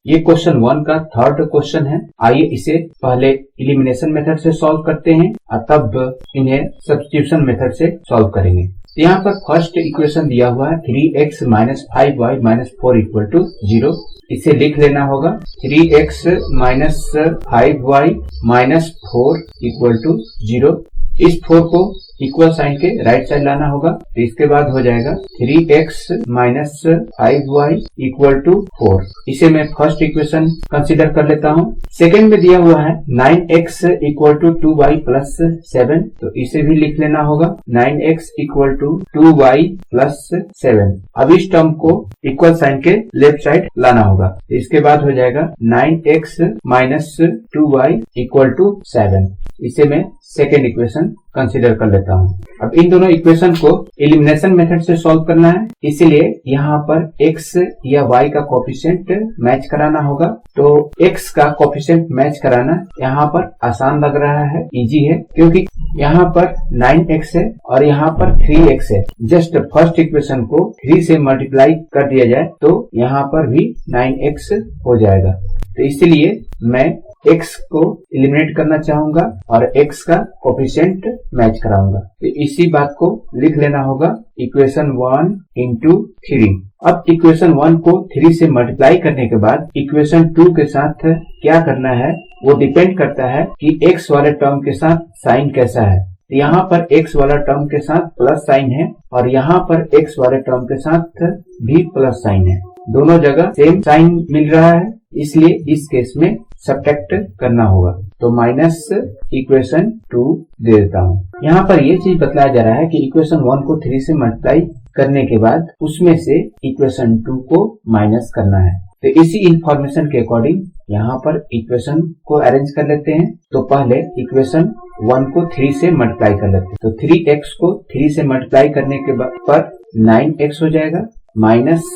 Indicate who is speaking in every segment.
Speaker 1: ये क्वेश्चन 1 का third question है। आइए इसे पहले एलिमिनेशन मेथड से सॉल्व करते हैं और तब इन्हें सब्स्टिट्यूशन मेथड से सॉल्व करेंगे। यहाँ पर फर्स्ट इक्वेशन दिया हुआ है 3x minus 5y minus 4 equal to 0। इसे लिख लेना होगा 3x minus 5y minus 4 equal to 0। इस 4 को इक्वल साइन के राइट साइड लाना होगा, तो इसके बाद हो जाएगा 3x minus 5y equal to 4। इसे मैं फर्स्ट इक्वेशन कंसीडर कर लेता हूँ। सेकेंड में दिया हुआ है 9x equal to 2y plus 7, तो इसे भी लिख लेना होगा 9x equal to 2y plus 7। अब इस टर्म को इक्वल साइन के लेफ्ट साइड लाना होगा, तो इसके बाद हो जाएगा 9x minus 2y equal to 7। इसे मैं सेकेंड इक्वेशन कंसीडर कर लेता हूँ। अब इन दोनों इक्वेशन को एलिमिनेशन मेथड से सॉल्व करना है, इसलिए यहाँ पर x या y का कोफिशिएंट मैच कराना होगा। तो x का कोफिशिएंट मैच कराना यहाँ पर आसान लग रहा है, इजी है, क्योंकि यहाँ पर 9x है और यहाँ पर 3x है। जस्ट फर्स्ट इक्वेशन को 3 से मल्टीप्लाई कर दिया जाए तो यहाँ पर भी 9x हो जाएगा। तो इसलिए मैं x को एलिमिनेट करना चाहूंगा और x का कोफिशिएंट मैच कराऊंगा। तो इसी बात को लिख लेना होगा इक्वेशन 1 इंटू 3। अब इक्वेशन 1 को 3 से मल्टीप्लाई करने के बाद इक्वेशन 2 के साथ क्या करना है वो डिपेंड करता है कि x वाले टर्म के साथ साइन कैसा है। यहाँ पर x वाला टर्म के साथ प्लस साइन है और यहाँ पर x वाले टर्म के साथ भी प्लस साइन है। दोनों जगह सेम साइन मिल रहा है, इसलिए इस केस में सब्ट्रैक्ट करना होगा। तो माइनस इक्वेशन 2 दे देता हूँ। यहाँ पर ये चीज बतलाया जा रहा है कि इक्वेशन 1 को 3 से मल्टीप्लाई करने के बाद उसमें से इक्वेशन 2 को माइनस करना है। तो इसी इंफॉर्मेशन के अकॉर्डिंग यहाँ पर इक्वेशन को अरेंज कर लेते हैं। तो पहले इक्वेशन 1 को 3 से मल्टीप्लाई कर लेते हैं। तो 3x को 3 से मल्टीप्लाई करने के पर 9x हो जाएगा, माइनस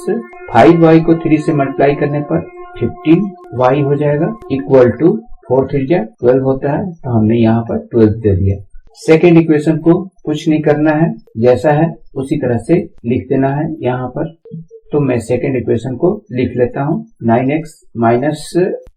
Speaker 1: 5y को 3 से मल्टीप्लाई करने पर 15y हो जाएगा, इक्वल टू 4 3 12 होता है, तो हमने यहाँ पर 12 दे दिया। सेकेंड इक्वेशन को कुछ नहीं करना है, जैसा है उसी तरह से लिख देना है यहाँ पर। तो मैं सेकेंड इक्वेशन को लिख लेता हूँ 9x minus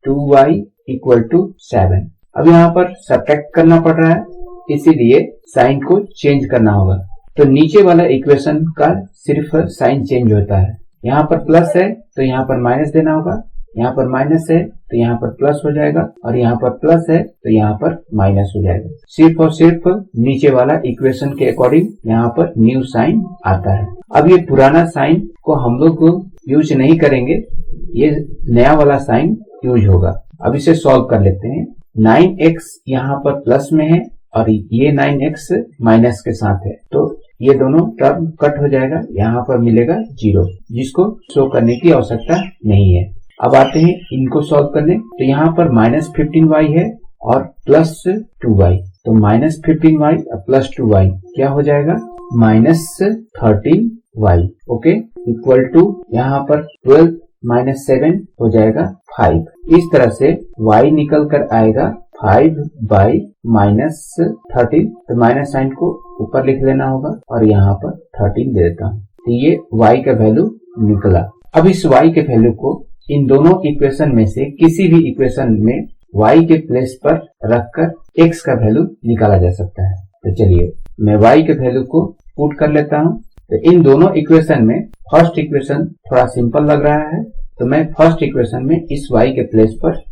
Speaker 1: 2y equal to 7। अब यहाँ पर सब्ट्रैक्ट करना पड़ रहा है, इसीलिए साइन को चेंज करना होगा। तो नीचे वाला इक्वेशन का सिर्फ साइन चेंज होता है। यहाँ पर प्लस है तो यहाँ पर माइनस देना होगा, यहाँ पर माइनस है तो यहाँ पर प्लस हो जाएगा और यहाँ पर प्लस है तो यहाँ पर माइनस हो जाएगा। सिर्फ और सिर्फ नीचे वाला इक्वेशन के अकॉर्डिंग यहाँ पर न्यू साइन आता है। अब ये पुराना साइन को हम लोग यूज नहीं करेंगे, ये नया वाला साइन यूज होगा। अब इसे सॉल्व कर लेते हैं। 9x यहाँ पर प्लस में है और ये 9x माइनस के साथ है, तो ये दोनों टर्म कट हो जाएगा, यहाँ पर मिलेगा 0, जिसको शो करने की आवश्यकता नहीं है। अब आते हैं इनको सॉल्व करने। तो यहाँ पर माइनस 15y है और प्लस 2y, तो माइनस 15y और प्लस 2y क्या हो जाएगा, minus 13y। Okay, equal to यहाँ पर 12 माइनस 7 हो जाएगा 5। इस तरह से y निकल कर आएगा 5 बाई माइनस 13। तो माइनस साइन को ऊपर लिख लेना होगा और यहाँ पर 13 दे देता हूँ। तो ये y का वैल्यू निकला। अब इस y के वैल्यू को इन दोनों इक्वेशन में से किसी भी इक्वेशन में y के प्लेस पर रखकर x का वैल्यू निकाला जा सकता है। तो चलिए मैं y के वैल्यू को पुट कर लेता हूँ। तो इन दोनों इक्वेशन में फर्स्ट इक्वेशन थोड़ा सिंपल लग रहा है, तो मैं फर्स्ट इक्वेशन में इस y के प्लेस पर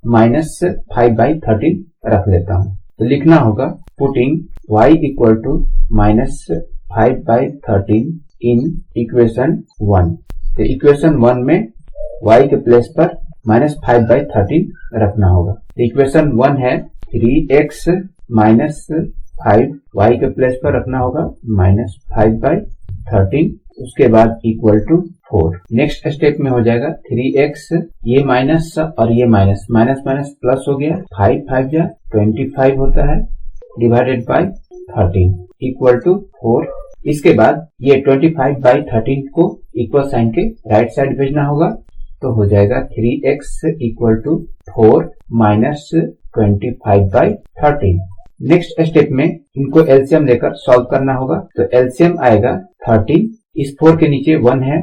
Speaker 1: माइनस 5/13 रख लेता हूँ। तो लिखना होगा putting y equal to minus 5/13 in equation 1। तो इक्वेशन 1 में y के प्लेस पर माइनस 5/13 रखना होगा। तो इक्वेशन 1 है 3x माइनस 5, y के प्लेस पर रखना होगा माइनस 5/13, उसके बाद इक्वल टू 4। नेक्स्ट स्टेप में हो जाएगा 3x, ये माइनस और ये माइनस, माइनस माइनस प्लस हो गया, 5 5 जा 25 होता है, डिवाइडेड बाय 13 इक्वल टू 4। इसके बाद ये 25/13 को इक्वल साइन के राइट साइड भेजना होगा, तो हो जाएगा 3x equal to 4 minus 25/13। Next step में इनको एलसीएम लेकर सॉल्व करना होगा। तो एलसीएम आएगा 13, इस 4 के नीचे 1 है,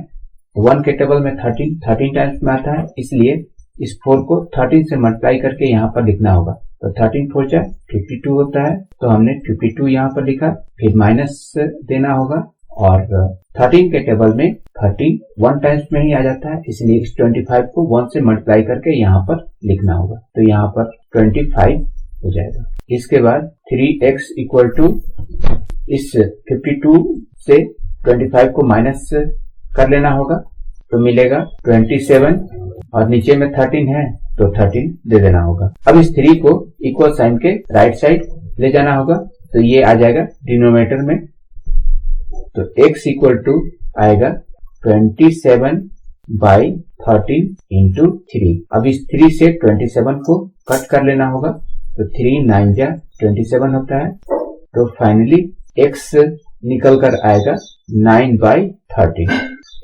Speaker 1: 1 के टेबल में 13 टाइम्स में आता है, इसलिए इस 4 को 13 से मल्टीप्लाई करके यहाँ पर लिखना होगा। तो 13 4 जा 52 होता है, तो हमने 52 यहाँ पर लिखा, फिर माइनस देना होगा और 13 के टेबल में 13 1 टाइम्स में ही आ जाता है, इसलिए इस 25 को 1 से मल्टीप्लाई करके यहाँ पर लिखना होगा। तो यहाँ पर 25 हो जाएगा। इसके बाद 3x इक्वल टू इस 52 से 25 को माइनस कर लेना होगा, तो मिलेगा 27 और नीचे में 13 है तो 13 दे देना होगा। अब इस 3 को इक्वल साइन के राइट साइड ले जाना होगा, तो ये आ जाएगा डिनोमिनेटर में। तो x इक्वल टू आएगा 27 बाई 13 इंटू 3। अब इस 3 से 27 को कट कर लेना होगा, तो 3 9 जा 27 होता है। तो फाइनली x निकल कर आएगा 9 बाई 13,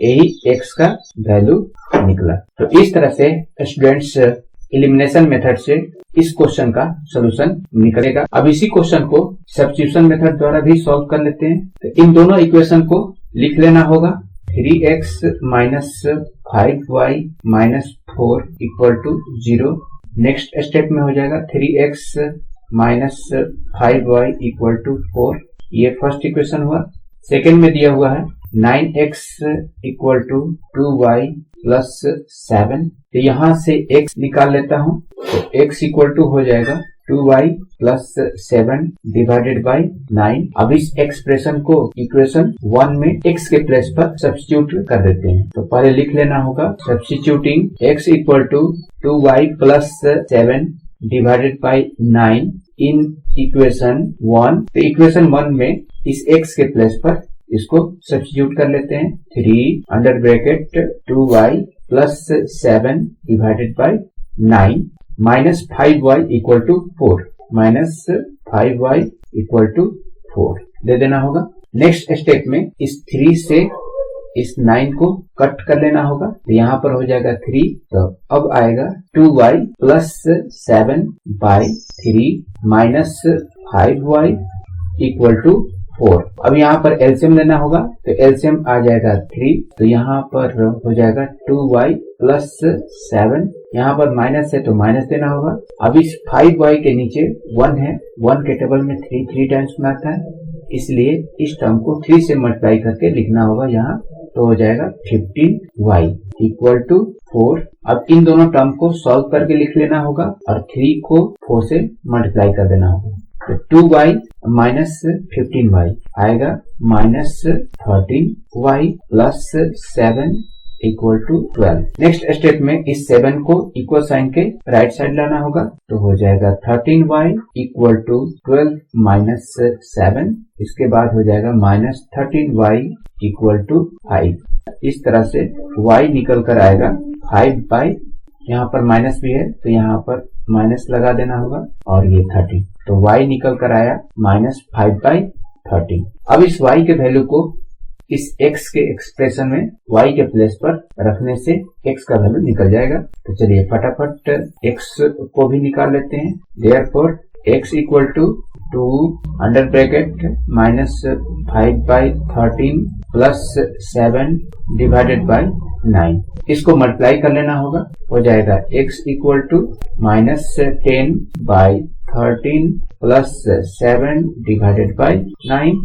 Speaker 1: यही x का वैल्यू निकला। तो इस तरह से स्टूडेंट्स एलिमिनेशन मेथड से इस क्वेश्चन का सॉल्यूशन निकलेगा। अब इसी क्वेश्चन को सब्स्टिट्यूशन मेथड द्वारा भी सॉल्व कर लेते हैं। तो इन दोनों इक्वेशन को लिख लेना होगा। 3x minus 5y minus 4 equal to 0। Next step में हो जाएगा 3x minus 5y equal to 4, ये फर्स्ट इक्वेशन हुआ। सेकेंड में दिया हुआ है 9x equal to 2y plus 7, तो यहाँ से x निकाल लेता हूँ, तो x इक्वल टू हो जाएगा 2y प्लस 7 डिवाइडेड बाई 9। अब इस एक्सप्रेशन को इक्वेशन 1 में x के प्लेस पर सब्स्टिट्यूट कर देते हैं। तो पहले लिख लेना होगा substituting x equal to 2y plus 7 divided by 9 in equation 1। तो इक्वेशन 1 में इस x के प्लेस पर इसको सब्स्टिट्यूट कर लेते हैं। 3 under bracket 2y plus 7 divided by 9 minus 5y equal to 4, minus 5y equal to 4 दे देना होगा। नेक्स्ट स्टेप में इस 3 से इस 9 को कट कर लेना होगा, तो यहाँ पर हो जाएगा 3, तो अब आएगा 2y plus 7 by 3 minus 5y equal to 4। अब यहाँ पर एलसीएम लेना होगा, तो एलसीएम आ जाएगा 3, तो यहाँ पर हो जाएगा 2y प्लस 7, यहाँ पर माइनस है तो माइनस देना होगा। अब इस 5y के नीचे 1 है, 1 के टेबल में 3 टाइम्स में आता है, इसलिए इस टर्म को 3 से मल्टीप्लाई करके लिखना होगा यहाँ, तो हो जाएगा 15y इक्वल टू 4। अब इन दोनों टर्म को सॉल्व करके लिख लेना होगा और 3 को 4 से मल्टीप्लाई कर देना होगा, तो 2y माइनस 15y आएगा minus 13y plus 7 equal to 12। Next step में इस 7 को इक्वल साइन के राइट साइड लाना होगा, तो हो जाएगा 13y इक्वल टू 12 माइनस 7, इसके बाद हो जाएगा माइनस 13y इक्वल टू 5। इस तरह से y निकल कर आएगा 5 बाई, यहाँ पर माइनस भी है तो यहाँ पर माइनस लगा देना होगा, और ये 13, तो y निकल कर आया माइनस 5 बाई 13। अब इस y के वैल्यू को इस x के एक्सप्रेशन में y के प्लेस पर रखने से x का वैल्यू निकल जाएगा। तो चलिए फटाफट x को भी निकाल लेते हैं। Therefore x equal to 2 under bracket minus 5 by 13 plus 7 divided by 9, इसको मल्टीप्लाई कर लेना होगा, हो जाएगा x equal to minus 10 by 13 plus 7 divided by 9।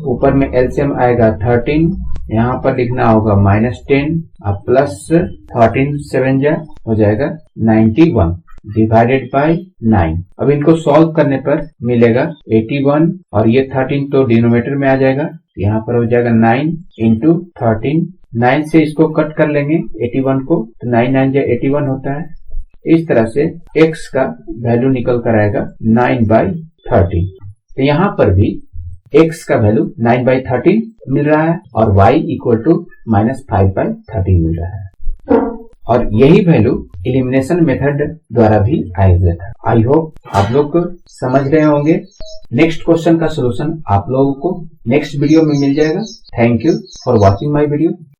Speaker 1: ऊपर में एलसीएम आएगा 13, यहाँ पर लिखना होगा माइनस 10, अब प्लस 13 7 जा हो जाएगा 91 डिवाइडेड बाई 9। अब इनको सॉल्व करने पर मिलेगा 81, और ये 13 तो डिनोमिनेटर में आ जाएगा, यहाँ पर हो जाएगा 9 इंटू 13। 9 से इसको कट कर लेंगे 81 को, तो 9 9 जा 81 होता है। इस तरह से x का वैल्यू निकल कर आएगा 9 बाई 13। तो यहाँ पर भी x का वैल्यू 9 बाई 13 मिल रहा है और y equal to minus 5 by 13 मिल रहा है, और यही वैल्यू एलिमिनेशन मेथड द्वारा भी आया था। आई होप आप लोग समझ रहे होंगे। नेक्स्ट क्वेश्चन का सलूशन आप लोगों को नेक्स्ट वीडियो में मिल जाएगा। Thank you for watching my video.